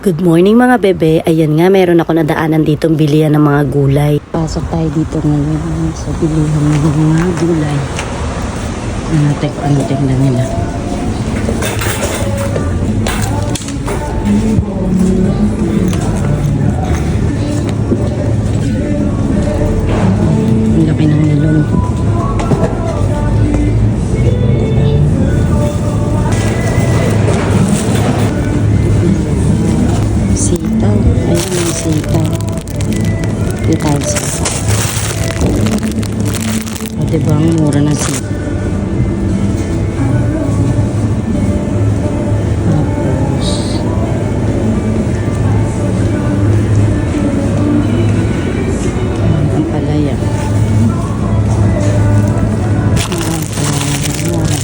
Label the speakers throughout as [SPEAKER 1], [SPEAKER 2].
[SPEAKER 1] Good morning mga bebe. Ayan nga, meron ako nadaanan ditong bilihan ng mga gulay. Pasok tayo dito ngayon sa bilihan ng mga gulay. Natin kung ano tingnan nila. Ang laki ng nilong. Sitaw. Ayan yung sitaw. Yung tayo sasa. O diba ang mura ng sitaw? Tapos ang palaya. Mura.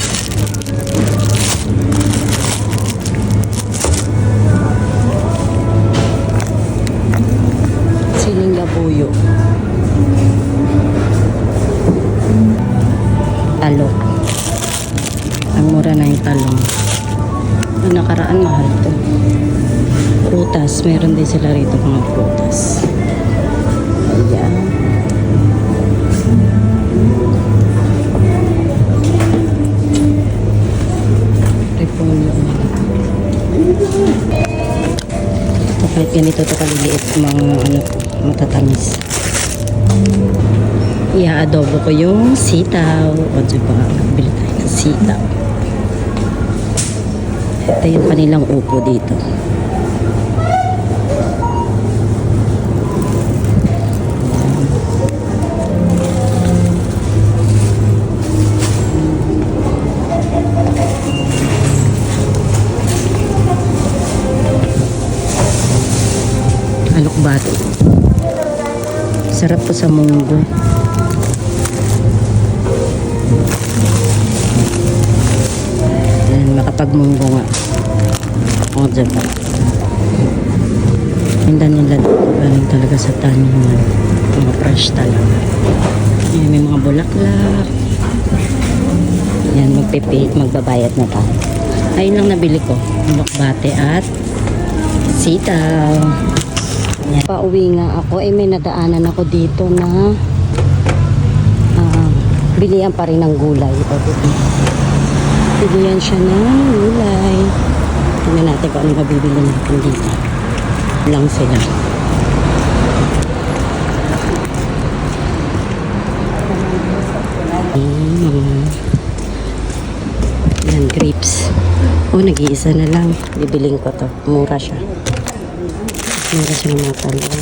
[SPEAKER 1] Siling labuyo. Talong. Ang mura na yung talong. Ang nakaraan mahal to. Prutas. Meron din sila rito mga prutas. Ayan. Repolyo. Ito kahit ganito to kaliliit mga matatamis. I-adobo ko yung sitaw. O diba, bili tayo ng sitaw. Ito yung kanilang upo dito. Alokbato. Sarap po sa munggo. Yan, makapagmunggo nga. O, diba? Hinda nila galing talaga sa taniman. Mga fresh talaga. Yan, may mga bulaklak. Yan, magbabayad na tayo. Ayun lang nabili ko. Alokbate at sitaw. Yan. Pauwi nga ako. May nadaanan ako dito na bilihan pa rin ng gulay. Bilihan siya ng gulay. Tingnan natin kung ano mabibili natin dito. Lang sila. Yan, grapes. Nag-iisa na lang. Bibiling ko to. Mura siya. Mura siya ng mga talong.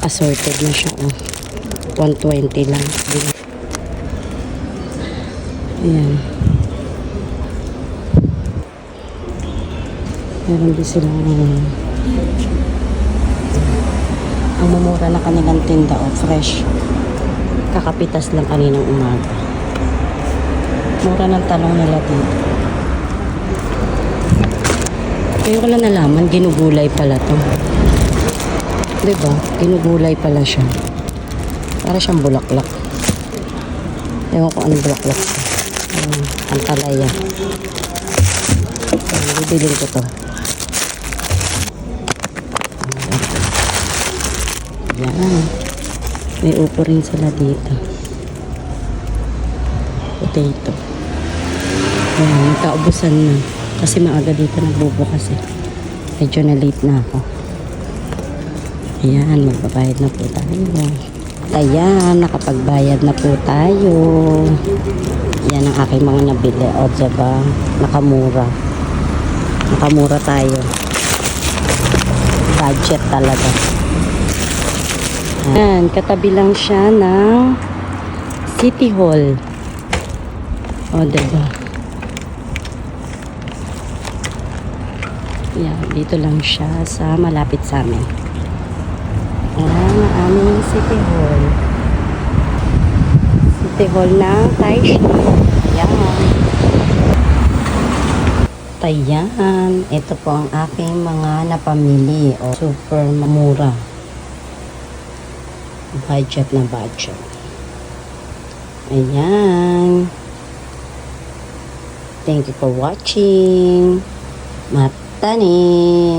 [SPEAKER 1] Assorted na siya. 120 lang. Ayan. Meron din silang ang mumura na kanilang tinda fresh. Kakapitas lang kaninang umaga. Mura ng talong nila dito. Kaya ko lang nalaman, ginugulay pala to. Diba? Ginugulay pala siya. Para siyang bulaklak. Ewan ko anong bulaklak. Ang talaya. Bibilin ko to. Yan. May upo rin sila dito. Potato. Yan. Nagkaubusan na. Kasi maaga dito nagbubukas eh. Medyo na late na ako. Ayan. Magbabayad na po tayo. Ayan, nakapagbayad na po tayo. Yan ang aking mga nabili. O, diba? Nakamura. Nakamura tayo. Budget talaga. Ayan, katabi lang siya ng City Hall. O, diba? Yan, dito lang siya sa malapit sa amin. Ayan, ang aming City Hall. City Hall ng Taisha. Ayan. Ayan. Ito po ang aking mga napamili. Super mura. Budget na budget. Ayan. Thank you for watching. tanim.